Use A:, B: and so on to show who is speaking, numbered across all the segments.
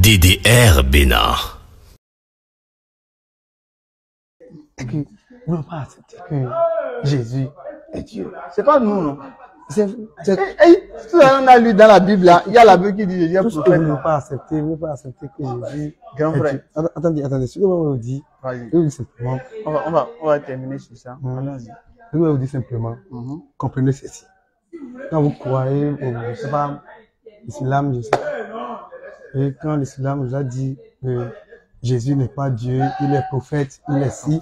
A: DDR Bénin.
B: Est-ce que vous ne pas accepter que Jésus est Dieu?
C: C'est pas nous, non?
B: C'est
C: Tout ça, on a lu dans la Bible, là, il y a la Bible qui dit Jésus est
B: tout ce que
C: prophète.
B: vous ne pas accepter, vous ne pas accepter que Jésus
C: Grand
B: est
C: frère.
B: Dieu. Attendez, ce que vous dit,
C: Vas-y.
B: je vous dis simplement,
C: On va terminer sur ça. Allons-y.
B: je vous dis simplement, comprenez ceci. Quand vous croyez, je sais pas, l'islam, je sais pas. Et quand l'islam vous a dit que Jésus n'est pas Dieu, il est prophète, il est si.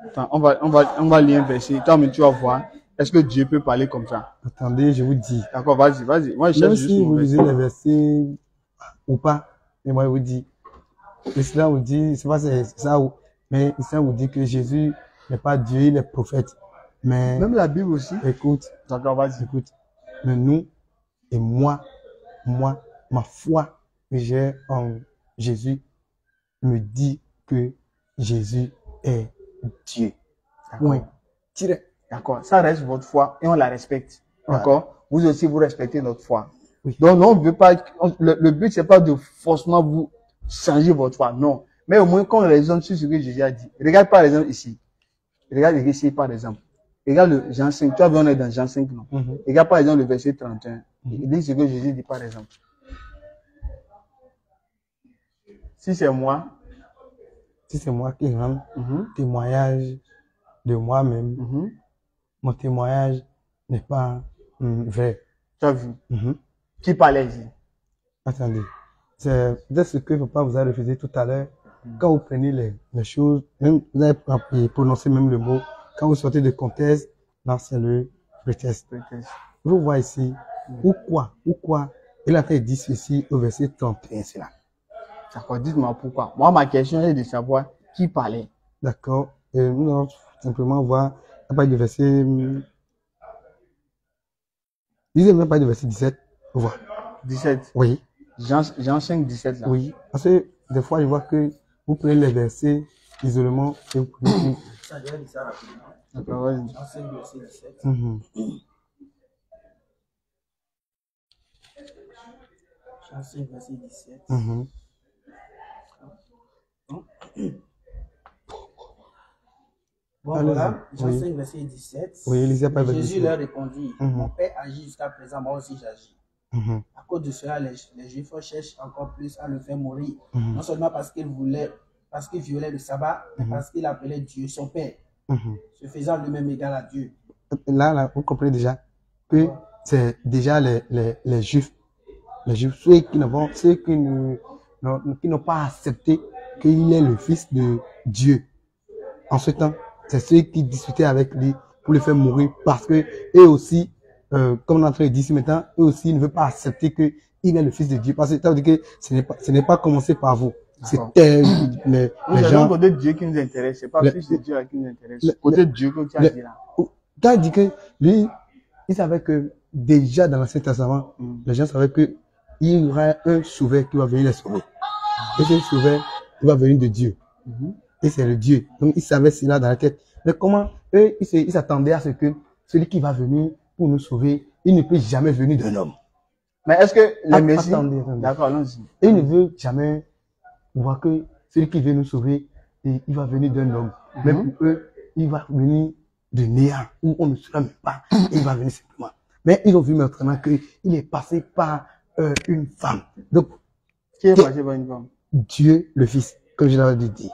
C: Attends, on va lire un verset. Toi, mais tu vas voir. Est-ce que Dieu peut parler comme ça?
B: Attendez, je vous dis.
C: D'accord, vas-y. Moi, je
B: Même
C: cherche juste
B: si
C: mon
B: vous
C: verset.
B: lisez les versets ou pas, mais moi je vous dis, l'islam vous dit, c'est pas c'est ça, mais l'islam vous dit que Jésus n'est pas Dieu, il est prophète. Mais
C: Même la Bible aussi.
B: écoute,
C: D'accord, vas-y.
B: mais nous et moi, ma foi que j'ai en Jésus me dit que Jésus est Dieu. Point. Tiré.
C: D'accord. Ça reste votre foi et on la respecte. D'accord? Vous aussi, vous respectez notre foi.
B: Oui.
C: Donc, on ne veut pas, le but, c'est pas de forcément vous changer votre foi. Non. Mais au moins, qu'on raisonne sur ce que Jésus a dit. Regarde par exemple ici. Regarde ici, par exemple. Regarde le Jean 5. Tu vois, on est dans Jean 5, non? Regarde par exemple le verset 31. Il dit ce que Jésus dit, par exemple. Si c'est moi,
B: Si c'est moi qui rends témoignage de moi-même, mon témoignage n'est pas vrai.
C: tu as vu. Qui parlait ici?
B: Attendez, c'est peut-être ce que papa vous a refusé tout à l'heure. Quand vous prenez les choses, même, vous avez prononcé même le mot, quand vous sortez de contexte, là c'est le prétexte. Vous voyez ici, ou quoi, il a fait dit ceci au verset 31, c'est là.
C: D'accord, dites-moi pourquoi. Moi, ma question est de savoir qui parlait.
B: D'accord, nous allons simplement voir, à partir du verset, lisez même pas du verset 17, on voit.
C: 17.
B: Oui.
C: Jean 5, 17 là.
B: Oui, parce que des fois, je vois que vous prenez les versets isolément et vous prenez.
D: Ça doit dire ça rapidement.
C: D'accord, vas-y.
D: Jean 5, verset 17. Jean 5, verset 17. Bon,
B: Allez-y.
D: voilà, Jean
B: Oui.
D: 5, verset 17.
B: Oui, lisez pas
D: Et
B: verset
D: Jésus
B: 17.
D: leur répondit, mon Père agit jusqu'à présent, moi aussi j'agis. À cause de cela, les Juifs cherchent encore plus à le faire mourir. Non seulement parce qu'il violait le sabbat, mais parce qu'il appelait Dieu son Père, se faisant lui-même égal à Dieu.
B: Là, vous comprenez déjà que c'est déjà les Juifs, ceux qui n'ont pas accepté qu'il est le Fils de Dieu. En ce temps, c'est ceux qui discutaient avec lui pour le faire mourir parce que eux aussi, comme on est en train de dire ici maintenant, eux aussi ne veulent pas accepter qu'il est le Fils de Dieu. Parce que ça veut dire que ce n'est pas commencé par vous. C'était les gens.
C: C'est côté Dieu qui nous intéresse, c'est pas le Fils de Dieu qui nous intéresse. Côté Dieu que tu as dit là.
B: Quand il dit que lui, il savait que déjà dans l'Ancien Testament, les gens savaient que il y aura un sauveur qui va venir les sauver. Et ce sauveur, il va venir de Dieu. Et c'est le Dieu. Donc il savait cela dans la tête. Mais comment eux, ils s'attendaient à ce que celui qui va venir pour nous sauver, il ne peut jamais venir d'un homme.
C: Mais est-ce que le Messie...
B: Attendez.
C: D'accord, allons-y.
B: Et il ne veut jamais voir que celui qui vient nous sauver, il va venir d'un homme. Mais pour eux, il va venir de néant, où on ne sera même pas. Il va venir simplement. Mais ils ont vu maintenant qu'il est passé par une femme. Donc,
C: Qui est passé par une femme?
B: Dieu le Fils, comme je l'avais dit.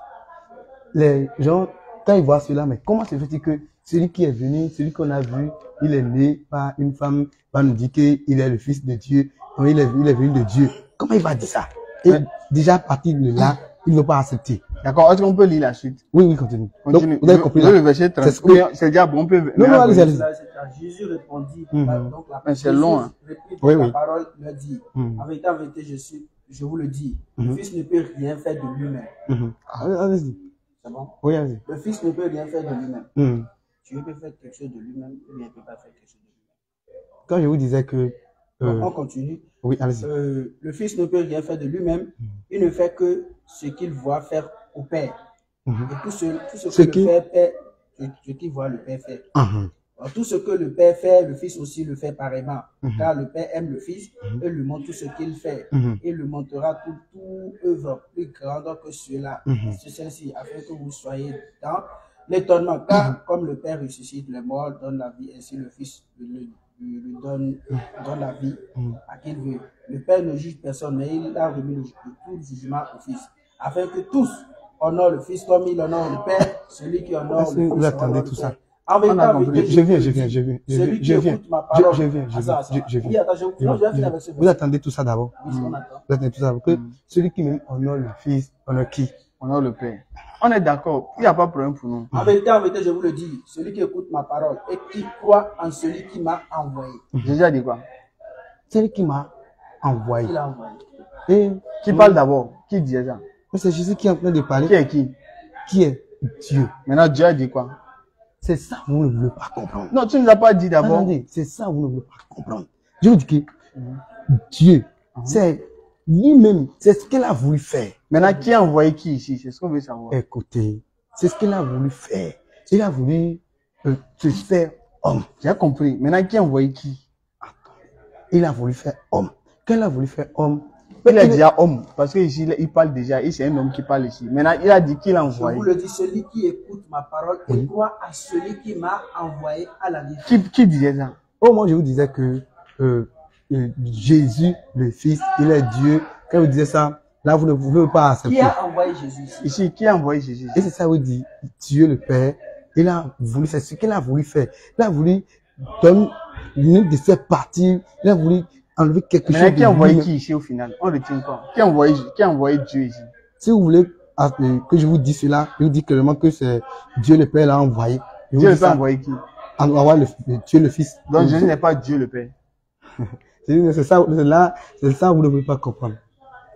B: Les gens, quand ils voient cela, mais comment se fait-il que celui qui est venu, celui qu'on a vu, il est né par une femme, va nous dire qu'il est le Fils de Dieu, donc il est venu de Dieu. Comment il va dire ça? Et déjà à partir de là, ils n'ont pas accepté.
C: D'accord, est-ce qu'on peut lire la suite?
B: Oui, continue.
C: Continue.
B: Donc, vous avez compris
C: Le
B: là.
C: verset 30. C'est déjà bon, on peut...
B: Non, allez-y.
D: Jésus répondit, donc
C: Mais c'est long, hein.
D: La parole leur dit, en vérité, je vous le dis, le Fils ne peut rien faire de lui-même.
B: Allez-y.
D: C'est bon?
B: Oui, allez-y.
D: Le Fils ne peut rien faire de lui-même. Dieu peut faire quelque chose de lui-même, ou il ne peut pas faire quelque chose de lui-même.
B: Quand je vous disais que...
D: On continue.
B: Oui, allez-y.
D: Le Fils ne peut rien faire de lui-même, il ne fait que ce qu'il voit faire au Père. Et tout ce que le Père fait, ce qu'il voit le Père faire. Donc, tout ce que le Père fait, le Fils aussi le fait pareillement. Car le Père aime le Fils et lui montre tout ce qu'il fait. Il lui montrera toute œuvre plus grande que celle-ci, afin que vous soyez dans l'étonnement. Car comme le Père ressuscite les morts, donne la vie, ainsi le Fils lui donne la vie à qui il veut. Le Père ne juge personne, mais il a remis tout le jugement au Fils, afin que tous honorent le Fils comme il honore le Père. Celui qui honore le Fils.
B: Vous attendez tout ça.
D: En même temps,
B: Je viens.
D: ma parole.
B: Je viens.
D: Oui, attends, je vais finir avec ce
B: Vous
D: verset.
B: attendez tout ça d'abord.
D: Oui, on attend.
B: Vous attendez tout ça. Que celui qui même honore le Fils, honore qui?
C: Honore le Père. On est d'accord. Il n'y a pas de problème pour nous.
D: En vérité, je vous le dis, celui qui écoute ma parole et qui croit en celui qui m'a envoyé.
C: Jésus a dit quoi?
B: Celui qui m'a envoyé.
D: Il a envoyé.
B: Et
C: Qui parle d'abord? Qui disait ça?
B: c'est Jésus qui est en train de parler.
C: Qui est qui?
B: Qui est Dieu?
C: Maintenant, Dieu a dit quoi?
B: C'est ça que vous ne voulez pas comprendre.
C: Non, tu ne nous as pas dit d'abord.
B: Attendez, c'est ça que vous ne voulez pas comprendre. Je vous dis que Dieu, c'est lui-même, c'est ce qu'il a voulu faire.
C: Maintenant, qui a envoyé qui ici? C'est ce qu'on veut savoir.
B: Écoutez, c'est ce qu'il a voulu faire. Il a voulu se faire homme.
C: J'ai compris. Maintenant, qui a envoyé qui?
B: Il a voulu faire homme. Quand il a voulu faire homme,
C: Il a déjà homme. Parce que ici, il parle déjà. Et c'est un homme qui parle ici. Maintenant, il a dit qu'il a
D: Je
C: envoyé.
D: vous le dis, celui qui écoute ma parole et croit à celui qui m'a envoyé à la vie.
C: Qui disait ça?
B: oh, moi je vous disais que Jésus, le Fils, il est Dieu. Quand vous disiez ça, là vous ne pouvez pas accepter.
D: Qui a envoyé Jésus ici?
C: Ici, qui a envoyé Jésus?
B: Et c'est ça vous dit, Dieu le Père, il a voulu faire ce qu'il a voulu faire. Il a voulu donner une de ses parties, il a voulu enlever quelque chose.
C: Maintenant, qui a envoyé
B: lui-même.
C: qui ici au final? On retient quoi? Qui a envoyé Dieu ici?
B: Si vous voulez que je vous dise cela, je vous dis clairement que c'est Dieu le Père l'a envoyé. Je vous
C: Dieu
B: dis
C: le Père a
B: ça,
C: envoyé qui?
B: envoyer Dieu le Fils.
C: Donc, Jésus n'est pas Dieu le Père.
B: C'est ça, c'est ça, vous ne pouvez pas comprendre.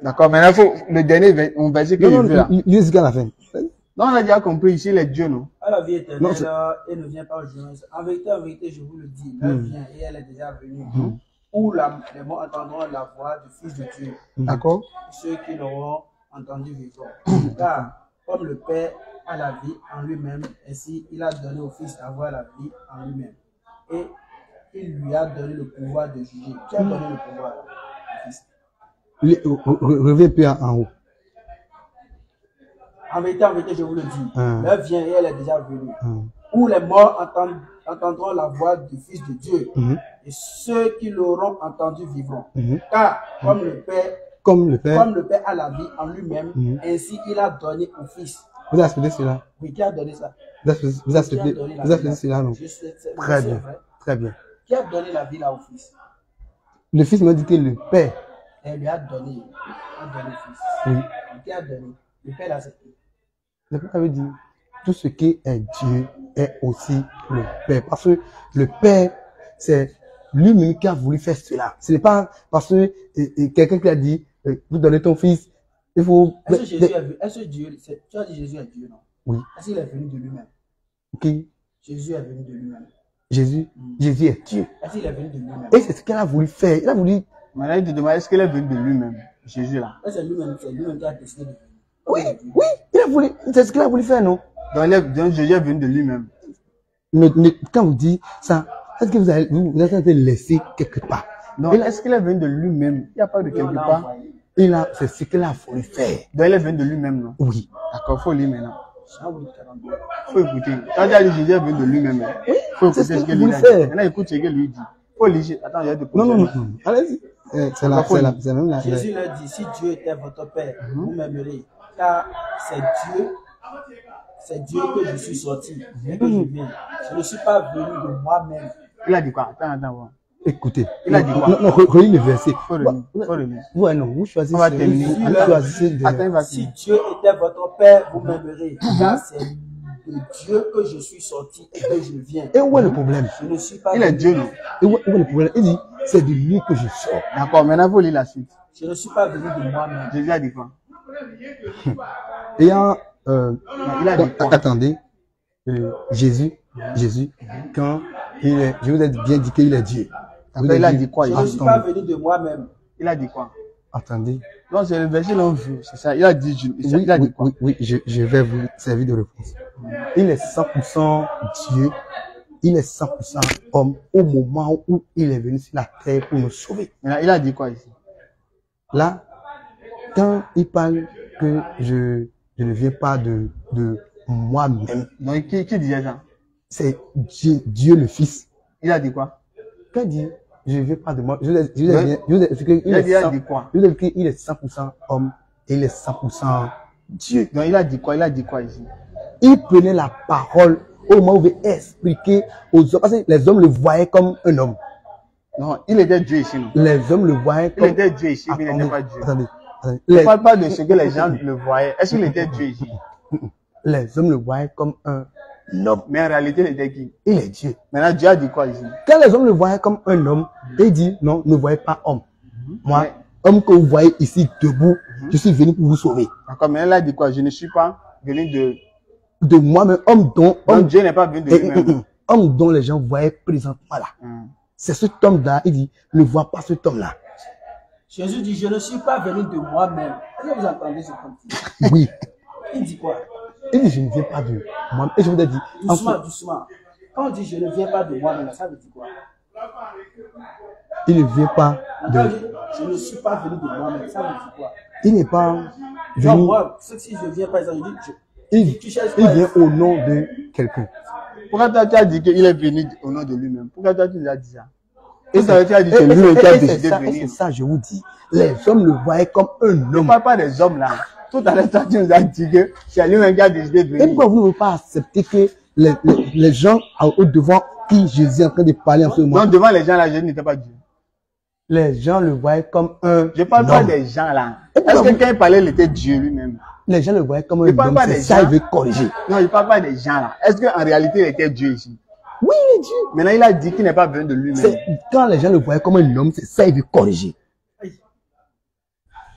C: D'accord, maintenant, le dernier verset que je veux là.
B: il est jusqu'à la fin.
C: Non, on a déjà compris, ici, il est Dieu, non?
D: À la vie éternelle,
B: Non,
D: elle ne vient pas au jugement. En vérité, je vous le dis, elle vient et elle est déjà venue. Où les morts entendront la voix du Fils de Dieu.
B: D'accord?
D: Ceux qui l'auront entendu vivront. Car, comme le Père a la vie en lui-même, ainsi il a donné au Fils d'avoir la vie en lui-même. Et il lui a donné le pouvoir de juger. Qui a donné le pouvoir au Fils?
B: Reviens plus en haut.
D: En vérité, je vous le dis, l'heure vient et elle est déjà venue. Où les morts entendront la voix du Fils de Dieu. Et ceux qui l'auront entendu vivront. Car, comme le Père a la vie en lui-même, ainsi il a donné au Fils.
B: Vous acceptez cela?
D: Oui, qui a donné ça?
B: Vous acceptez cela, non? Très bien.
D: Vrai.
B: Très bien.
D: Qui a donné la vie là au Fils?
B: Le Fils m'a dit que le Père.
D: Elle lui a donné. A donné le Fils.
B: Oui.
D: Qui a donné? Le Père l'a accepté.
B: Le Père avait dit, tout ce qui est Dieu est aussi le Père. Parce que le Père, c'est lui-même qui a voulu faire cela. Ce n'est pas parce que quelqu'un qui a dit, vous donnez ton fils, il faut...
D: Est-ce que Jésus a vu? Est-ce que Dieu, tu as dit Jésus est Dieu, non?
B: Oui.
D: Est-ce qu'il est venu de lui-même?
B: Ok.
D: Jésus est venu de lui-même.
B: Jésus est Dieu.
D: Est-ce qu'il est venu de lui-même?
B: Et c'est ce qu'il a voulu faire. Il a voulu...
C: Maintenant, il te demande, est-ce qu'il est venu de lui-même? Jésus là.
D: C'est lui-même qui a décidé de venir.
B: Oui, il a voulu... C'est ce qu'il a voulu faire, non?
C: Donc Jésus est venu de lui-même.
B: Quand vous dites ça, est-ce que vous êtes en train de laisser quelque part?
C: Donc, est-ce qu'il est venu de lui-même? Il n'y a pas de quelque part.
B: C'est ce qu'il a voulu faire.
C: Donc, il est venu de lui-même, non?
B: Oui.
C: D'accord, il faut lire maintenant. Il faut écouter. Quand il a dit Jésus est venu de lui-même, il faut écouter ce qu'il lui a dit. Maintenant, écoute ce qu'il lui dit. Il faut lire. Attends, il y a de
B: Non. Allez-y. C'est même là.
D: Jésus leur dit, si Dieu était votre Père, vous m'aimerez. Car c'est Dieu que je suis sorti et que je viens. Je ne suis pas venu de moi-même.
C: Il a dit quoi? Attends.
B: Écoutez.
C: Il a dit quoi?
B: Non, relis le verset.
C: Faut relire.
B: Ouais, non, vous choisissez.
C: On va terminer.
B: Attends,
D: si Dieu était votre Père, vous m'aimerez. Car c'est de Dieu que je suis sorti et que je viens.
B: Et où est le problème?
D: Je ne suis pas
C: Il est Dieu, non?
B: Et où est le problème? Il dit, c'est de lui que je sors.
C: D'accord, maintenant, il faut lire la suite.
D: Je ne suis pas venu de moi-même.
C: Jésus a dit quoi?
B: Il
C: a dit quoi?
B: Attendez, Jésus, quand je vous ai bien dit qu'il est Dieu.
C: Il a dit quoi?
D: Je ne suis pas venu de moi-même.
C: Il a dit quoi?
B: Attendez.
C: Non, c'est le verset l'on veut, c'est ça. Il a dit, il a dit quoi?
B: Oui, je vais vous servir de réponse. Il est 100% Dieu, il est 100% homme au moment où il est venu sur la terre pour nous sauver.
C: Maintenant, il a dit quoi ici?
B: Là, quand il parle que je ne viens pas de moi-même,
C: Donc, qui disait ça?
B: c'est Dieu le Fils.
C: Il a dit quoi?
B: Quand il dit je ne viens pas de moi, je vous ai expliqué qu'il est 100% homme et il est 100% Dieu.
C: Donc, il a dit quoi? Il a dit quoi ici?
B: Il prenait la parole au moment où il veut expliquer aux hommes. Parce que les hommes le voyaient comme un homme.
C: Non, il était Dieu ici, non?
B: Les hommes le voyaient comme...
C: Il était Dieu ici, mais il n'était pas Dieu.
B: Attendez.
C: Ne parle pas de ce que les gens le voyaient. Est-ce qu'il était Dieu ici?
B: Les hommes le voyaient comme un homme.
C: Mais en réalité, il était qui?
B: Il est Dieu.
C: Maintenant, Dieu a dit quoi ici?
B: Quand les hommes le voyaient comme un homme, il dit non, ne voyez pas homme. Moi, homme que vous voyez ici debout, je suis venu pour vous sauver.
C: D'accord, mais elle a dit quoi? Je ne suis pas venu
B: de moi-même, homme dont
C: Dieu n'est pas venu de lui-même.
B: Homme dont les gens voyaient présentement là. C'est cet homme-là, il dit, ne vois pas cet homme-là.
D: Jésus dit, je ne suis pas venu de moi-même. Est-ce que vous entendez ce qu'on dit?
B: Oui.
D: Il dit quoi?
B: Il dit, je ne viens pas de moi-même. Et je vous ai dit,
D: doucement, doucement. Quand on dit, je ne viens pas de moi-même, ça veut dire quoi?
B: Il ne vient pas de...
D: Je ne suis pas venu de moi-même, ça veut dire quoi?
B: Il n'est pas venu...
D: Non, moi, si je viens par exemple, je dis,
B: il vient au nom de quelqu'un.
C: Pourquoi toi, tu as dit qu'il est venu au nom de lui-même? Pourquoi toi, tu nous as dit ça? Et ça, tu as dit que c'est lui qui a décidé de venir.
B: C'est ça, je vous dis. Les hommes le voyaient comme un homme.
C: Ne parle pas des hommes là. Tout à l'heure, toi, tu nous as dit que c'est lui-même qui a décidé de venir.
B: Et pourquoi vous ne voulez pas accepter que les gens devant qui Jésus est en train de parler en ce moment?
C: Non, devant les gens là, Jésus n'était pas Dieu.
B: Les gens le voyaient comme un...
C: Je ne parle pas des gens là. Est-ce que quand il parlait, il était Dieu lui-même?
B: Les gens le voyaient comme un homme. C'est ça, il veut corriger.
C: Non, il ne parle pas des gens là. Est-ce qu'en réalité, il était Dieu ici?
B: Oui, il est Dieu.
C: Maintenant, il a dit qu'il n'est pas venu de lui-même.
B: Quand les gens le voyaient comme un homme, c'est ça, il veut corriger.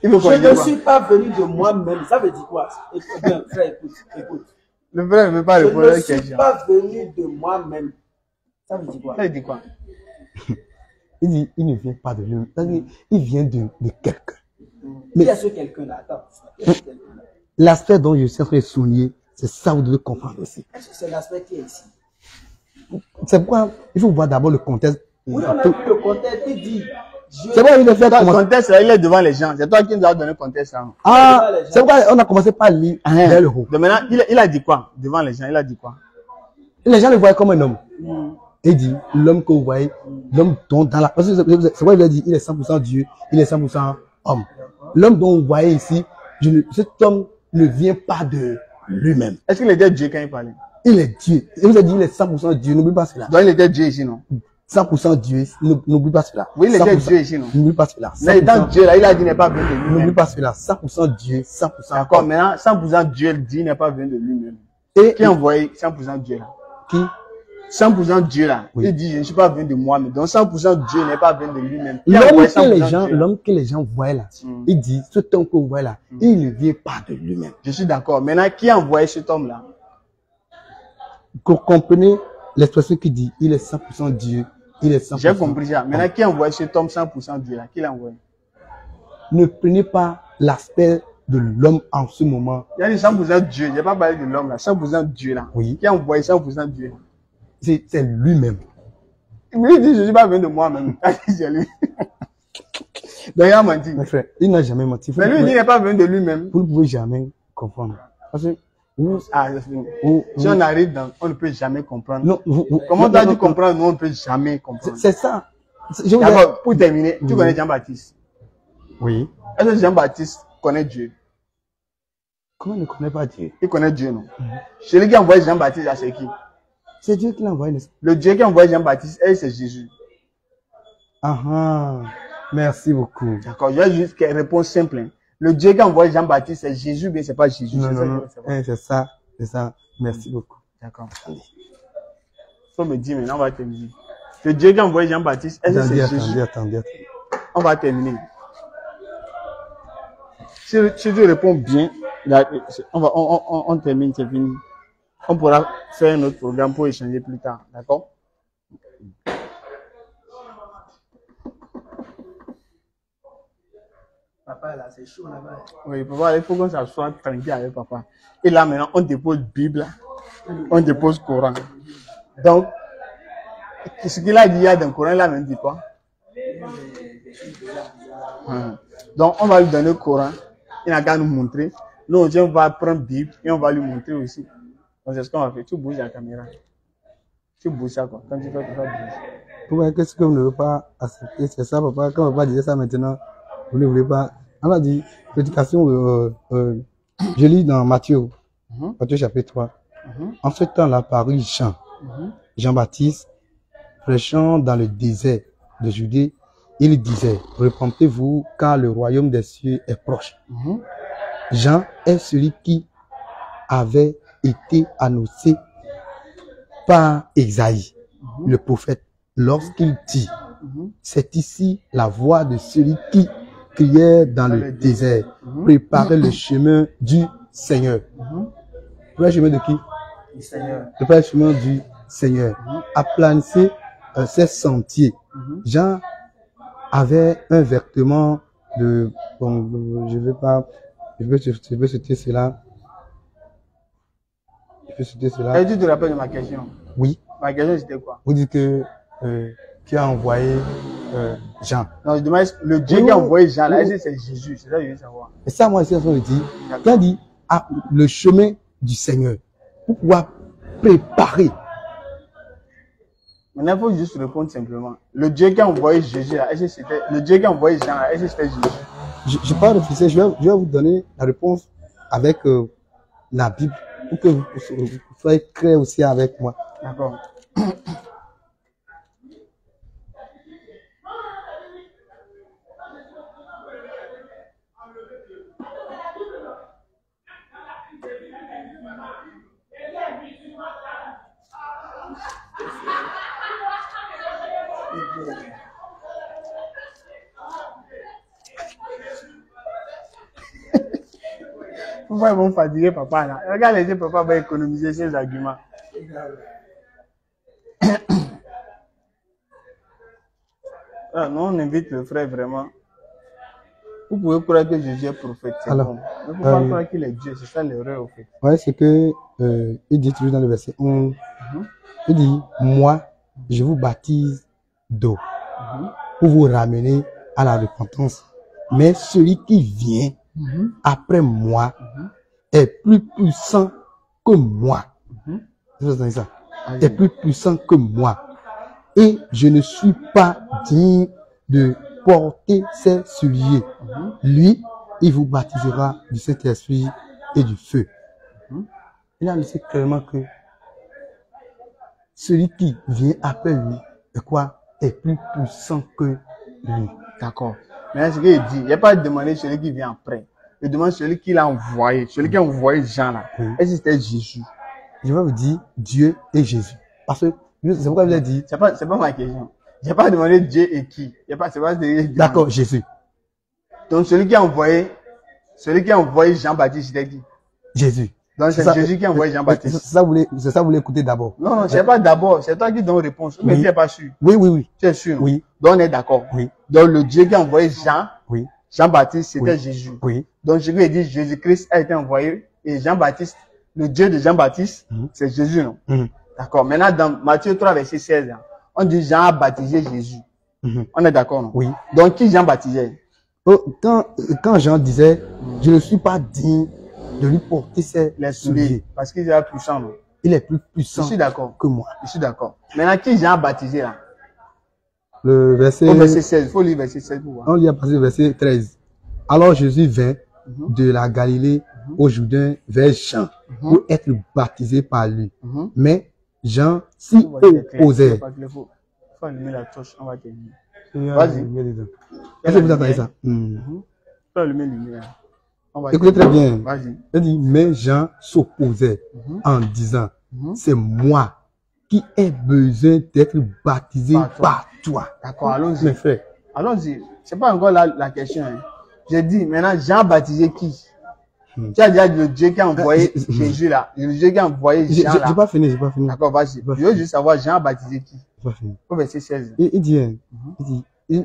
C: Il veut corriger.
D: Je ne suis pas venu de moi-même. Ça veut dire quoi? Écoute, frère, écoute.
C: Le frère ne veut pas répondre à la question.
D: Je ne suis pas venu de moi-même. Ça veut dire quoi?
C: Ça veut dire quoi?
B: Il dit, il ne vient pas de lui. Il vient de quelqu'un.
D: Mais il y a ce quelqu'un-là. Attends.
B: L'aspect dont je suis en train de souligner, c'est ça que vous devez comprendre aussi.
D: Est-ce que c'est l'aspect qui est ici?
B: C'est pourquoi il faut voir d'abord le contexte.
D: Oui, on a vu le contexte. Il dit.
B: C'est pourquoi il a fait
C: le contexte, là, il est devant les gens. C'est toi qui nous as donné le contexte. Hein.
B: Ah, c'est pourquoi on a commencé par lire vers le haut.
C: Donc maintenant, il a dit quoi? Devant les gens, il a dit quoi?
B: Les gens le voyaient comme un homme. Il dit, l'homme que vous voyez, l'homme dont dans la... C'est pourquoi il a dit, il est 100% Dieu, il est 100% homme. L'homme dont vous voyez ici, cet homme ne vient pas de lui-même.
C: Est-ce qu'il était Dieu quand il parlait?
B: Il est Dieu. Il vous a dit, il est 100% Dieu, n'oublie pas cela.
C: Donc il était Dieu ici, non?
B: 100% Dieu, n'oublie pas cela.
C: Oui, il était Dieu ici, non?
B: N'oublie pas cela.
C: Mais dans Dieu, là, il a dit, il n'est pas venu de lui-même.
B: N'oublie pas cela. 100% Dieu, 100%.
C: D'accord, maintenant, 100% Dieu dit, il n'est pas venu de lui-même. Et qui a envoyé 100% Dieu là?
B: Qui?
C: 100% Dieu là. Oui. Il dit, je ne suis pas venu de moi-même. Donc 100% Dieu n'est pas venu de lui-même.
B: L'homme que les gens voient là, il dit, cet homme que vous voyez là, il ne vient pas de lui-même.
C: Je suis d'accord. Maintenant, qui a envoyé cet homme là?
B: Vous comprenez l'expression qui dit, il est 100% Dieu, il est 100%.
C: J'ai compris ça. Maintenant, qui a envoyé cet homme 100% Dieu là? Qui l'a envoyé?
B: Ne prenez pas l'aspect de l'homme en ce moment.
C: Il y a dit 100% Dieu. Je n'ai pas parlé de l'homme là. 100% Dieu là.
B: Oui.
C: Qui a envoyé 100% Dieu là?
B: C'est lui-même.
C: Il dit, je ne suis pas venu de moi-même. C'est lui. Donc il a menti.
B: Mes frères, il n'a jamais menti.
C: Mais lui, il n'est pas venu de lui-même.
B: Vous ne pouvez jamais comprendre. Parce que
C: si on arrive dans, on ne peut jamais comprendre.
B: Non,
C: comment tu as dû comprendre, nous on ne peut jamais comprendre.
B: C'est ça.
C: D'abord, pour terminer, tu connais Jean-Baptiste?
B: Oui.
C: Est-ce que Jean-Baptiste connaît Dieu?
B: Comment il ne connaît pas Dieu?
C: Il connaît Dieu, non? Celui qui a envoyé Jean-Baptiste, c'est qui?
B: C'est Dieu qui l'a envoyé.
C: Le Dieu qui a envoyé Jean-Baptiste, c'est Jésus.
B: Ah, merci beaucoup.
C: D'accord, je vais juste une réponse simple. Hein. Le Dieu qui a envoyé Jean-Baptiste, c'est Jésus, mais c'est pas Jésus.
B: Non, c'est ça. Merci beaucoup.
C: D'accord. Il faut me dire maintenant, on va terminer. Le Dieu qui a envoyé Jean-Baptiste, est-ce que c'est Jésus?
B: Attendez.
C: On va terminer. Si tu réponds bien, là, on termine, c'est fini. On pourra faire un autre programme pour échanger plus tard. D'accord?
D: Papa, là, c'est chaud là-bas.
C: Oui, papa, il faut qu'on s'assoie tranquille avec papa. Et là, maintenant, on dépose Bible, on dépose Coran. Donc, ce qu'il a dit il y a dans le Coran, il a même dit quoi? Donc, on va lui donner le Coran. Il n'a qu'à nous montrer. Nous, on va prendre Bible et on va lui montrer aussi. Donc, c'est ce qu'on va faire. Tu bouges la caméra. Tu bouges ça, quoi. Quand tu fais, tu vas bouger.
B: Pourquoi qu'est-ce que vous ne voulez pas accepter? C'est ça, papa. Quand papa disait ça maintenant, vous ne voulez pas. On a dit, prédication, je lis dans Matthieu, Matthieu chapitre 3. En ce temps-là, parut Jean, Jean-Baptiste, prêchant dans le désert de Judée. Il disait, repentez-vous car le royaume des cieux est proche. Jean est celui qui avait été annoncé par Esaïe, le prophète, lorsqu'il dit, c'est ici la voix de celui qui criait dans le désert, préparez le chemin du Seigneur. Préparez le chemin de qui?
C: Du Seigneur.
B: Préparez le chemin du Seigneur. Aplanissez ses sentiers. Jean avait un vêtement de, bon, je veux citer cela.
C: Et tu te rappelles de ma question?
B: Oui.
C: Ma question c'était quoi?
B: Vous dites que qui a envoyé Jean.
C: Non, je demande le Dieu qui a envoyé Jean là, est-ce que c'est Jésus? C'est ça que je veux savoir.
B: Et ça, moi, c'est ce qu'on dit. Quand on dit le chemin du Seigneur, pour pouvoir préparer.
C: Maintenant, il faut juste répondre simplement. Le Dieu qui a envoyé Jésus là, est-ce que c'était le Dieu qui a envoyé Jean là, est-ce que c'était Jésus?
B: Je parle de réfléchir, je vais vous donner la réponse avec la Bible pour que vous soyez clair aussi avec moi.
C: D'accord. Pourquoi ils vont fatiguer papa là? Regarde les yeux, papa va économiser ses arguments. Ah, non, on invite le frère vraiment. Vous pouvez croire que Jésus est prophète.
B: Alors,
C: bon. Mais vous pouvez croire qu'il est Dieu. C'est ça l'erreur au fait.
B: Ouais, c'est que il dit toujours dans le verset 11, il dit, moi, je vous baptise d'eau pour vous ramener à la repentance. Mais celui qui vient après moi est plus puissant que moi. C'est ça. Est plus puissant que moi. Et je ne suis pas digne de porter ses souliers. Lui, il vous baptisera du Saint-Esprit et du feu. Il a laissé clairement que celui qui vient après lui est quoi? Est plus puissant que lui.
C: D'accord. Mais ce qu'il dit, il n'y a pas demandé celui qui vient après. Il demande celui qui l'a envoyé. Celui qui a envoyé Jean là. Est-ce que c'était Jésus?
B: Je vais vous dire Dieu et Jésus. Parce que c'est pourquoi il a dit.
C: C'est pas ma question. J'ai pas demandé Dieu et qui.
B: D'accord, Jésus.
C: Donc celui qui a envoyé Jean-Baptiste, c'était qui?
B: Jésus.
C: Donc c'est Jésus qui a envoyé Jean-Baptiste.
B: C'est ça vous voulez écouter d'abord.
C: Non, c'est pas d'abord. C'est toi qui donnes réponse. Mais tu n'es pas sûr.
B: Oui.
C: Tu es sûr?
B: Oui.
C: Donc on est d'accord.
B: Oui.
C: Donc le Dieu qui a envoyé Jean-Baptiste, c'était Jésus.
B: Oui.
C: Donc je lui ai dit Jésus-Christ a été envoyé et Jean-Baptiste, le Dieu de Jean-Baptiste, c'est Jésus, non? D'accord. Maintenant dans Matthieu 3, verset 16, on dit Jean a baptisé Jésus. On est d'accord, non?
B: Oui.
C: Donc qui Jean baptisait?
B: Quand Jean disait, je ne suis pas digne de lui porter ses souliers.
C: Parce qu'il est puissant, non?
B: Il est plus puissant que moi.
C: Je suis d'accord. Maintenant, qui Jean a baptisé là?
B: Le verset
C: 16. Il faut lire verset 16 pour voir.
B: On lit à partir du verset 13. Alors Jésus vint de la Galilée au Jourdain vers Jean pour être baptisé par lui. Mais Jean s'y opposait.
C: Il faut allumer la torche, on va terminer.
B: Vas-y. Est-ce que vous entendez ça?
C: Il faut allumer la lumière.
B: Écoutez très bien.
C: Vas-y.
B: Il dit, mais Jean s'opposait en disant, c'est moi qui ai besoin d'être baptisé par toi.
C: D'accord, allons-y.
B: Mes frères.
C: Allons-y. C'est pas encore la question. Hein. J'ai dit, maintenant, Jean a baptisé qui? Tu as déjà le Dieu qui a envoyé Jésus là. Le Dieu qui a envoyé Jean là.
B: J'ai pas fini.
C: D'accord, vas-y. Je veux juste savoir, Jean a baptisé qui?
B: J'ai pas fini.
C: Au verset 16.
B: Il dit,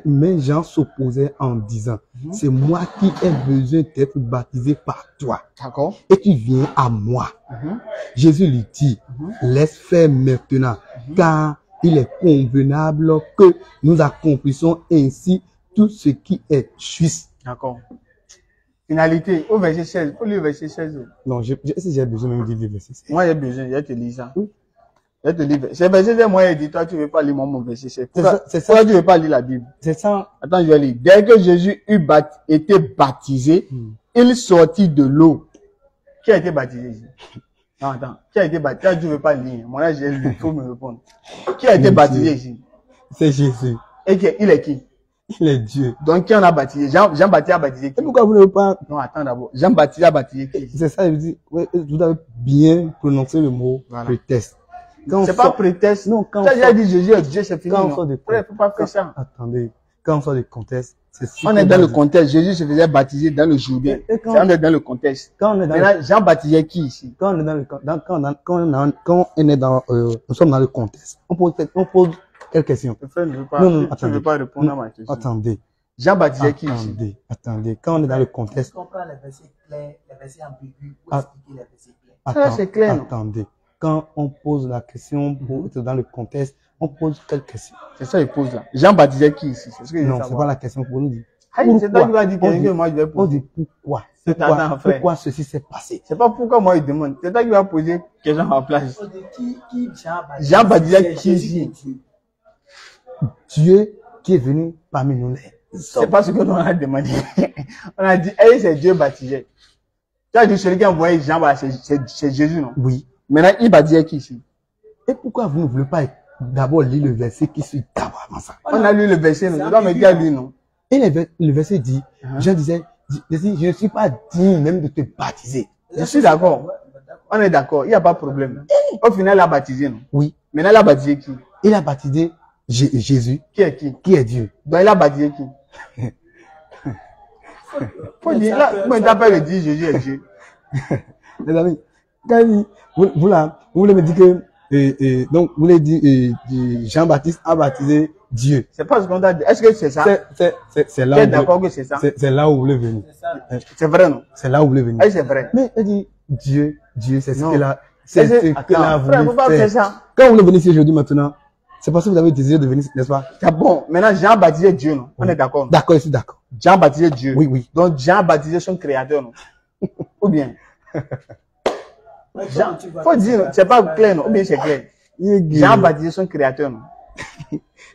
B: mais Jean s'opposait en disant, c'est moi qui ai besoin d'être baptisé par toi.
C: D'accord.
B: Et tu viens à moi. Jésus lui dit, laisse faire maintenant, car il est convenable que nous accomplissions ainsi tout ce qui est juste.
C: D'accord. Finalité, au verset 16. Il faut lire le verset 16.
B: Non, si j'ai besoin même de lire le verset 16.
C: Moi, j'ai besoin, je vais te lire ça.
B: Oui.
C: Je vais te lire. C'est verset 16, moi, il dit, toi, tu ne veux pas lire mon verset 16. Pourquoi
B: C'est ça.
C: pourquoi tu ne veux pas lire la Bible?
B: C'est ça.
C: Attends, je vais lire. Dès que Jésus été baptisé, il sortit de l'eau. Qui a été baptisé ici? Non, attends. Qui a été baptisé? Toi, tu ne veux pas lire. Moi, là, j'ai lu. Il faut me répondre. Qui a été baptisé ici?
B: C'est Jésus.
C: Et il est qui?
B: Il est Dieu.
C: Donc, qui en a baptisé? Jean-Baptiste a baptisé qui?
B: Et pourquoi vous ne voulez pas...
C: Non, attends d'abord. Jean-Baptiste a baptisé qui?
B: C'est ça, je vous dis, ouais, vous avez bien prononcé le mot prétexte.
C: C'est pas prétexte.
B: Non, quand
C: tu as déjà dit Jésus est Dieu, c'est fini.
B: Quand on
C: non?
B: sort de
C: Faut pas faire ça.
B: Attendez, quand on sort de contexte, c'est
C: On est dans le contexte. Jésus se faisait baptiser dans le Jourdain. On est dans le contexte.
B: Quand on est dans
C: Maintenant, Jean baptisait qui ici?
B: Quand on est dans le quand on est dans nous sommes dans le contexte, on pose quelle question?
C: Le frère ne veut pas,
B: Non,
C: tu ne veux pas répondre à ma question.
B: Attendez.
C: Jean baptisait qui ici?
B: Attendez. Quand on est dans le contexte.
D: On prend les versets clairs, les versets ambigus pour expliquer les versets clairs.
C: Ça, c'est clair, non?
B: Attendez. Quand on pose la question pour être dans le contexte, on pose quelle question?
C: C'est ça qu'il pose là. Jean baptisait qui ici? C'est ce que je veux
B: Non, c'est
C: savoir.
B: pas la question pour nous dire.
C: C'est toi qui vas dire que moi je vais
B: On
C: poser.
B: dit pourquoi?
C: Attends, frère.
B: Pourquoi ceci s'est passé?
C: C'est pas pourquoi moi je demande. C'est toi qui vas poser question à ma place.
D: On dit qui
C: Jean baptisait qui ici?
B: Dieu qui est venu parmi nous.
C: C'est pas ce que l'on a demandé. On a dit, hey, c'est Dieu baptisé. Tu as dit, celui qui a envoyé Jean, c'est Jésus, non?
B: Oui.
C: Maintenant, il baptisait qui ici?
B: Et pourquoi vous ne voulez pas d'abord lire le verset qui suit d'abord avant ça?
C: On a lu le verset, non? Tu dois me dire lui, non?
B: Et le verset dit, Jean disait, je ne suis pas digne même de te baptiser.
C: Je suis d'accord. On est d'accord. Il n'y a pas de problème. Au final, il a baptisé, non?
B: Oui.
C: Maintenant, il a baptisé qui?
B: Il a baptisé Jésus.
C: Qui est qui?
B: Qui est Dieu.
C: Donc, il a baptisé qui? Faut dire, là, comment tu appelles le dire Jésus est Dieu?
B: Les amis, quand vous voulez me dire que, donc, vous voulez dire, Jean-Baptiste a baptisé Dieu.
C: C'est pas ce qu'on a dit. Est-ce que c'est ça?
B: C'est là
C: Tu es d'accord que c'est ça?
B: C'est là où vous voulez venir.
C: C'est vrai, non?
B: C'est là où vous voulez venir.
C: Oui, c'est vrai.
B: Mais, elle dit, Dieu, c'est ce
C: Non.
B: qu'il a, c'est ce qu'il a
C: Frère, faut pas
B: voulu
C: faire
B: faire.
C: ça.
B: Quand vous voulez venir ici aujourd'hui maintenant, c'est parce que vous avez désiré de venir, n'est-ce pas?
C: C'est bon. Maintenant, Jean baptisé Dieu, non? On est d'accord.
B: D'accord, je suis d'accord.
C: Jean baptisé Dieu.
B: Oui, oui.
C: Donc, Jean baptisé son créateur, non? Ou bien? Jean, faut dire, c'est pas clair, non? Ou bien c'est clair? Jean baptisé son créateur, non?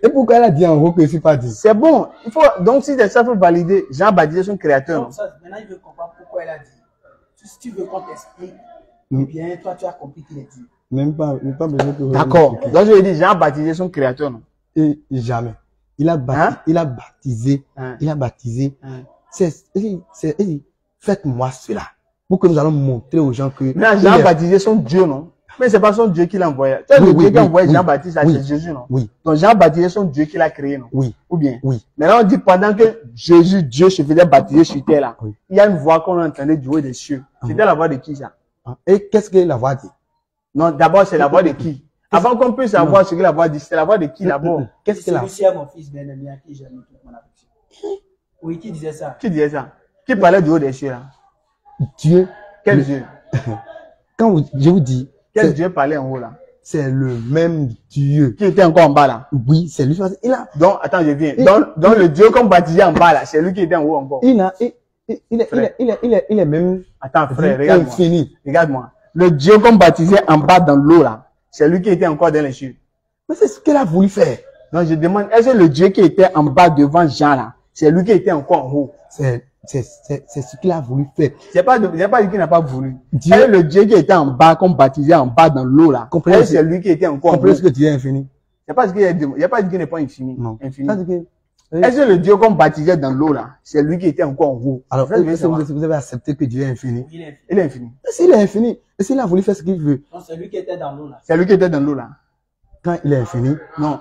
B: Et pourquoi elle a dit en gros que je ne suis pas dit?
C: C'est bon. Il faut, donc, si c'est ça, il faut valider. Jean baptisé son créateur, non?
D: Maintenant, il veut comprendre pourquoi elle a dit. Si tu veux qu'on t'explique, ou bien toi, tu as compris qu'il est Dieu.
B: Même pas besoin que vous.
C: D'accord. Donc, je vais dire, Jean baptisé son créateur, non?
B: Et jamais. Il a baptisé. Faites-moi cela. Pour que nous allons montrer aux gens que.
C: Mais Jean baptisé son Dieu, non? Mais c'est pas son Dieu qui l'a envoyé. Tu sais, le Dieu qui a envoyé Jean-Baptiste, c'est Jésus, non?
B: Oui.
C: Donc, Jean baptisé son Dieu qu'il a créé, non?
B: Oui.
C: Ou bien?
B: Oui.
C: Maintenant, on dit pendant que Jésus, Dieu se faisait baptiser sur terre, là.
B: Oui.
C: Il y a une voix qu'on entendait du haut des cieux. C'était la voix de qui, ça?
B: Et qu'est-ce que la voix dit?
C: Non, d'abord, c'est la voix de qui? Avant qu'on puisse savoir ce que la voix dit, c'est la voix de qui d'abord?
B: Qu'est-ce que la voix?
D: Celui-ci est mon fils bien-aimé à qui j'ai mis toute mon affection. Oui, qui disait ça?
C: Qui disait ça? Qui parlait du haut des cieux, là?
B: Dieu.
C: Quel Dieu?
B: Je vous dis.
C: Quel Dieu parlait en haut, là?
B: C'est le même Dieu.
C: Qui était encore en bas, là?
B: Oui, c'est lui.
C: Donc, attends, je viens. Donc, le Dieu qu'on baptisait en bas, là, c'est lui qui était en haut encore.
B: Il est même.
C: Attends, frère, regarde-moi.
B: Infini.
C: Regarde-moi. Le Dieu qu'on baptisait en bas dans l'eau, là, c'est lui qui était encore dans les cieux.
B: Mais c'est ce qu'il a voulu faire.
C: Donc, je demande, est-ce que le Dieu qui était en bas devant Jean, là, c'est lui qui était encore en haut?
B: C'est ce qu'il a voulu faire.
C: C'est pas lui qui n'a pas voulu.
B: Dieu.
C: Est-ce le Dieu qui était en bas, qu'on baptisait en bas dans l'eau, là?
B: Comprenez,
C: c'est lui qui était encore en haut.
B: Comprenez ce que Dieu est infini.
C: Il n'y a pas dit qu'il n'est pas infini.
B: Non.
C: Infini.
B: Que,
C: est-ce que le Dieu qu'on baptisait dans l'eau, là, c'est lui qui était encore en haut?
B: Alors, est-ce que vous avez accepté que Dieu est infini?
D: Il est infini.
C: Il est infini.
B: S'il est infini, et s'il a voulu faire ce qu'il veut?
D: Non, c'est lui qui était dans l'eau, là.
C: C'est lui qui était dans l'eau, là.
B: Quand il est infini?
C: Non.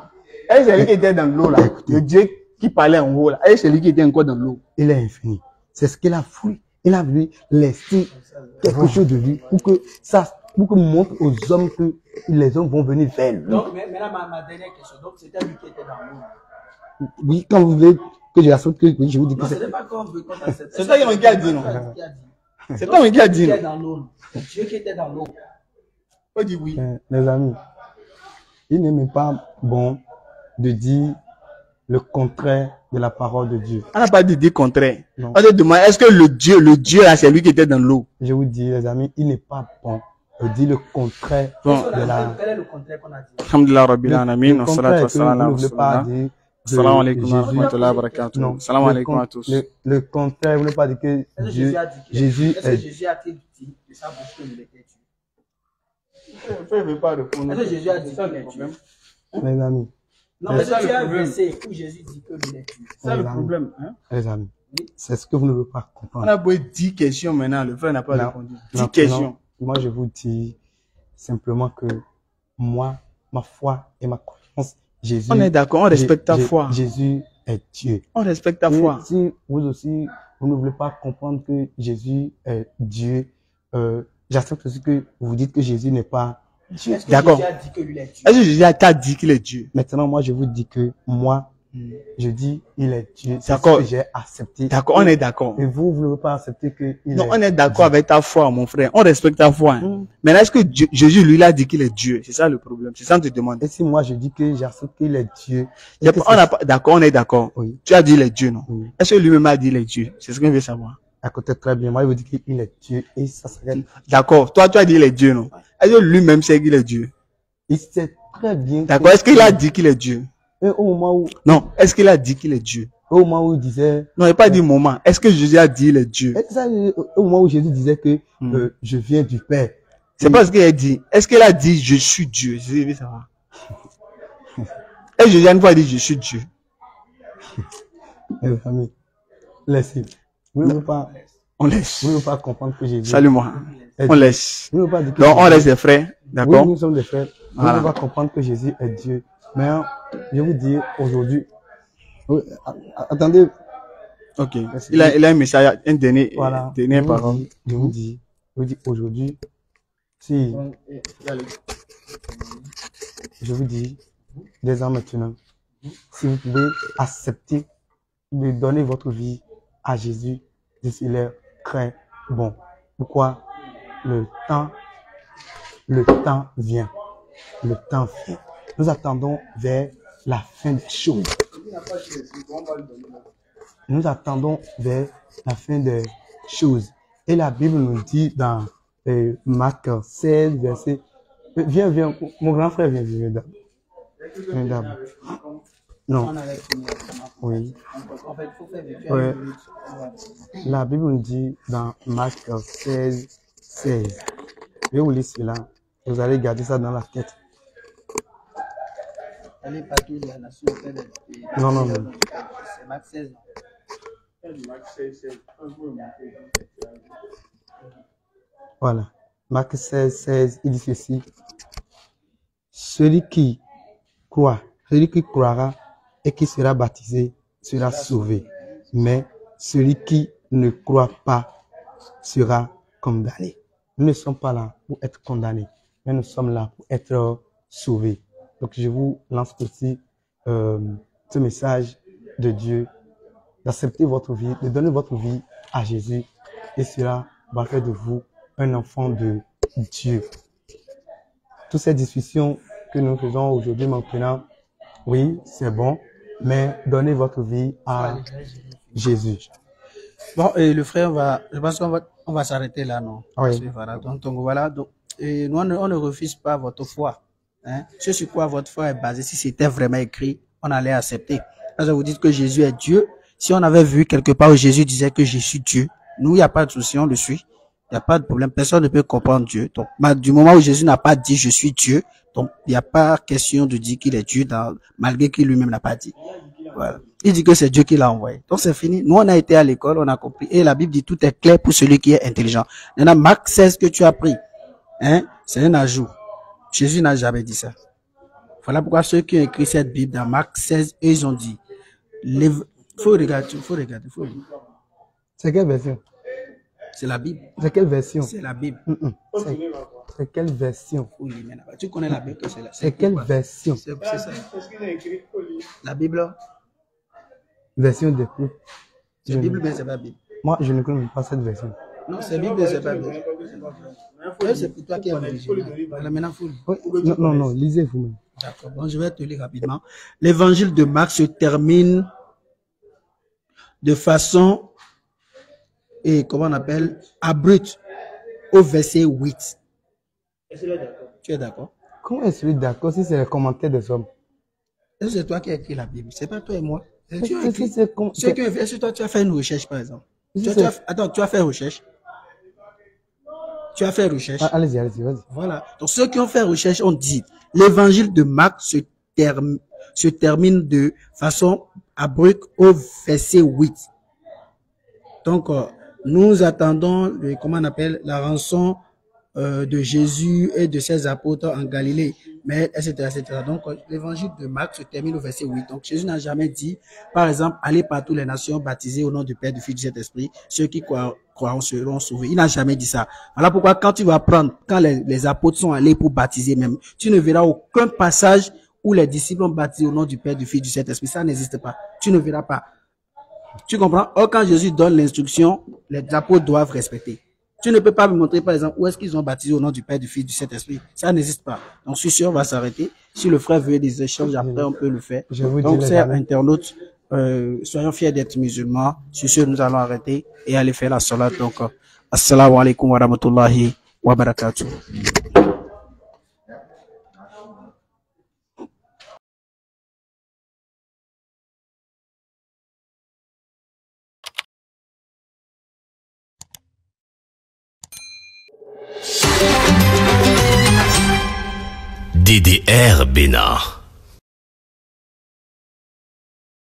C: Est-ce que c'est lui qui était dans l'eau, là? Le Dieu qui parlait en haut, là. Est-ce que c'est lui qui était encore dans l'eau?
B: Il est infini. C'est ce qu'il a voulu. Il a voulu laisser quelque chose de lui pour que montre aux hommes que les hommes vont venir vers lui.
D: Donc, maintenant, ma dernière question. Donc, c'était lui qui était dans l'eau.
B: Oui, quand vous voulez que je accepte que je vous dis que
D: Non, ce
B: c'est.
D: n'est pas quand on veut qu'on accepte.
C: C'est toi qui a dit, non? C'est toi qui a dit, non?
D: Dieu qui était dans l'eau.
C: On dit oui.
B: Les amis, il n'est même pas bon de dire le contraire de la parole de Dieu.
C: On n'a pas dit le contraire.
B: Non.
C: On te demande, est-ce que le Dieu là, c'est lui qui était dans l'eau?
B: Je vous dis, les amis, il n'est pas bon de dire le contraire
C: Bon.
B: de la...
D: Quel est le contraire qu'on a dit?
C: Alhamdulillah Rabbil Alamin,
B: Le
C: wa
B: contraire
C: salatu
B: est
C: wa
B: que
C: salam ala
B: vous ne voulez pas
C: rasulillah.
B: dire de
C: Assalamu alaikum wa
B: Jésus.
C: rahmatullahi wa barakatuh.
B: Non.
C: Salam
B: Le
C: alaikum
B: con-
C: à tous.
B: le contraire, vous ne voulez pas dire que
D: Est-ce que
B: Dieu,
D: Jésus a dit qu'il
B: Jésus
D: est-ce que
B: est...
D: Jésus a-t-il dit de sa bouche qu'il était Dieu?
C: Je ne veux pas répondre.
D: Est-ce que Jésus a dit qu'il est Dieu?
B: Mes amis,
D: Non,
B: C'est
D: mais
C: ça
D: tu
C: le
D: as un
C: problème.
D: verset où Jésus dit que lui est Dieu.
C: C'est ça le
B: Les amis.
C: problème. Hein?
B: les amis,
D: Oui.
B: c'est ce que vous ne voulez pas
C: On
B: comprendre.
C: a beau 10 questions maintenant, le frère n'a pas
B: Non.
C: répondu.
B: Non,
C: 10 questions.
B: non. Moi, je vous dis simplement que moi, ma foi et ma croyance, Jésus...
C: On est d'accord, on respecte ta foi.
B: Jésus est Dieu.
C: On respecte ta
B: Et
C: foi.
B: si vous aussi, vous ne voulez pas comprendre que Jésus est Dieu, j'accepte aussi que vous dites que Jésus n'est pas Dieu.
D: Est-ce que
C: D'accord.
D: Jésus a dit que lui est Dieu?
C: Est-ce que Jésus t'a dit qu'il est Dieu?
B: Maintenant, moi, je vous dis que moi, je dis il est Dieu. C'est ce
C: D'accord.
B: que j'ai accepté.
C: D'accord, on est d'accord.
B: Et vous, vous ne voulez pas accepter que il
C: Non,
B: est
C: on est d'accord avec ta foi, mon frère. On respecte ta foi. Hein.
B: Mm.
C: Maintenant, est-ce que Jésus, lui, il a dit qu'il est Dieu? C'est ça le problème. C'est ça qu'on te demande.
B: Et si moi, je dis que j'accepte qu'il est Dieu,
C: Y a
B: est-ce que
C: pas- on n'a pas, d'accord, on est d'accord.
B: Oui.
C: Tu as dit il est Dieu, non?
B: Oui.
C: Est-ce que lui-même a dit il est Dieu? C'est ce qu'on veut savoir.
B: à côté très bien, moi, je vous dis qu'il est Dieu et ça serait,
C: D'accord. Toi, tu as dit il est Dieu, non? Est-ce que lui-même sait qu'il est Dieu?
B: il sait très bien.
C: D'accord. Est-ce qu'il a dit qu'il est Dieu?
B: Et au moment où,
C: Non. Est-ce qu'il a dit qu'il est Dieu?
B: au moment où il disait,
C: Non, il n'a pas dit moment. Est-ce que Jésus a dit il est Dieu?
B: et ça, au moment où Jésus disait que
C: Mm.
B: je viens du Père.
C: C'est pas ce qu'il a dit. Est-ce qu'il a dit je suis Dieu? C'est ce que je veux savoir. Est-ce que Jésus a une fois dit je suis Dieu?
B: Les amis, laissez. Vous ne voulez pas,
C: On laisse.
B: vous ne voulez pas comprendre que Jésus
C: Salut-moi. On laisse.
B: Vous ne voulez pas dire que
C: Donc, on
B: Jésus-
C: laisse les frères.
B: Oui,
C: D'accord?
B: nous sommes des frères. Vous
C: Voilà.
B: ne voulez pas comprendre que Jésus est Dieu. Mais je vous dis aujourd'hui, oui, attendez,
C: Ok.
B: Merci.
C: Il a un message, un dernier,
B: voilà.
C: dernière parole.
B: Je vous dis aujourd'hui, si, je vous dis, dès maintenant, si vous pouvez accepter de donner votre vie à Jésus, c'est très bon. Pourquoi? Le temps vient. Le temps vient. Nous attendons vers la fin des choses. Nous attendons vers la fin des choses. Et la Bible nous dit dans Marc 16, verset... Viens, mon grand frère, viens d'abord. Viens d'abord. Non,
D: On avait fini.
B: oui.
D: En fait, il faut faire vite.
B: Ouais. La Bible nous dit dans Marc 16, 16. Je vais vous lire cela. Vous allez garder ça dans la tête.
D: Allez partout de la nation.
B: Non, non.
D: C'est Max 16.
B: Voilà. Marc 16, 16, il dit ceci. Celui qui croira et qui sera baptisé sera sauvé. Mais celui qui ne croit pas sera condamné. Nous ne sommes pas là pour être condamnés, mais nous sommes là pour être sauvés. Donc je vous lance aussi ce message de Dieu, d'accepter votre vie, de donner votre vie à Jésus, et cela va faire de vous un enfant de Dieu. Toutes ces discussions que nous faisons aujourd'hui maintenant, oui, c'est bon, mais donnez votre vie à Jésus.
D: Bon, et le frère je pense qu'on va s'arrêter là, non?
B: Oui.
D: Parce que voilà, donc voilà, donc, et nous, on ne refuse pas votre foi. Hein? Ce sur quoi votre foi est basée, si c'était vraiment écrit, on allait accepter. Quand vous dites que Jésus est Dieu, si on avait vu quelque part où Jésus disait que je suis Dieu, nous, il n'y a pas de souci, on le suit. Il n'y a pas de problème, personne ne peut comprendre Dieu. Donc, du moment où Jésus n'a pas dit je suis Dieu, donc il n'y a pas question de dire qu'il est Dieu, malgré qu'il lui-même n'a pas dit. Voilà. Il dit que c'est Dieu qui l'a envoyé. Donc c'est fini. Nous, on a été à l'école, on a compris. Et la Bible dit tout est clair pour celui qui est intelligent. Maintenant, Marc 16 que tu as pris, hein, c'est un ajout. Jésus n'a jamais dit ça. Voilà pourquoi ceux qui ont écrit cette Bible dans Marc 16, eux, ils ont dit, faut regarder.
B: C'est quelle version?
D: C'est la Bible.
B: C'est quelle version?
D: C'est la Bible.
B: C'est quelle version?
D: Faut lire maintenant. Tu connais la Bible que c'est là.
B: C'est quelle
D: quoi?
B: version?
D: C'est ça. La Bible,
B: Version de plus.
D: c'est la Bible, mais c'est pas la Bible.
B: Moi, je ne connais pas cette version.
D: Non, c'est Bible, c'est pas Bible. C'est pour toi qui es original. Voilà, maintenant, faut...
B: Non, non, non, lisez vous-même.
D: D'accord, bon, je vais te lire rapidement. L'évangile de Marc se termine de façon, et comment on appelle, abrupte, au verset 8. Tu es d'accord?
B: Comment est-ce que je suis d'accord si c'est les commentaires des hommes?
D: Est-ce que c'est toi qui as écrit la Bible? C'est pas toi et moi.
B: Est-ce que
D: toi, tu as fait une recherche, par exemple? Attends, tu as fait recherche? Tu as fait recherche?
B: Allez-y, allez-y, vas-y.
D: Voilà. Donc, ceux qui ont fait recherche ont dit, l'évangile de Marc se termine de façon abrupte au verset 8. Donc, nous attendons, comment on appelle, la rançon de Jésus et de ses apôtres en Galilée, mais etc., etc. Donc, l'évangile de Marc se termine au verset 8. Donc, Jésus n'a jamais dit, par exemple, allez par toutes les nations, baptisés au nom du Père, du Fils, du Saint-Esprit, ceux qui croiront seront sauvés. Il n'a jamais dit ça. Voilà pourquoi quand tu vas prendre, quand les apôtres sont allés pour baptiser même, tu ne verras aucun passage où les disciples ont baptisé au nom du Père, du Fils, du Saint-Esprit. Ça n'existe pas. Tu ne verras pas. Tu comprends? Or, quand Jésus donne l'instruction, les apôtres doivent respecter. Tu ne peux pas me montrer, par exemple, où est-ce qu'ils ont baptisé au nom du Père, du Fils, du Saint-Esprit. Ça n'existe pas. Donc, je suis sûr, on va s'arrêter. Si le frère veut des échanges, après, on peut le faire. Donc, c'est internautes, soyons fiers d'être musulmans. Sur ce, nous allons arrêter et aller faire la salat. Donc, assalamu alaikum wa rahmatullahi wa barakatuh.
A: DDR Bénin.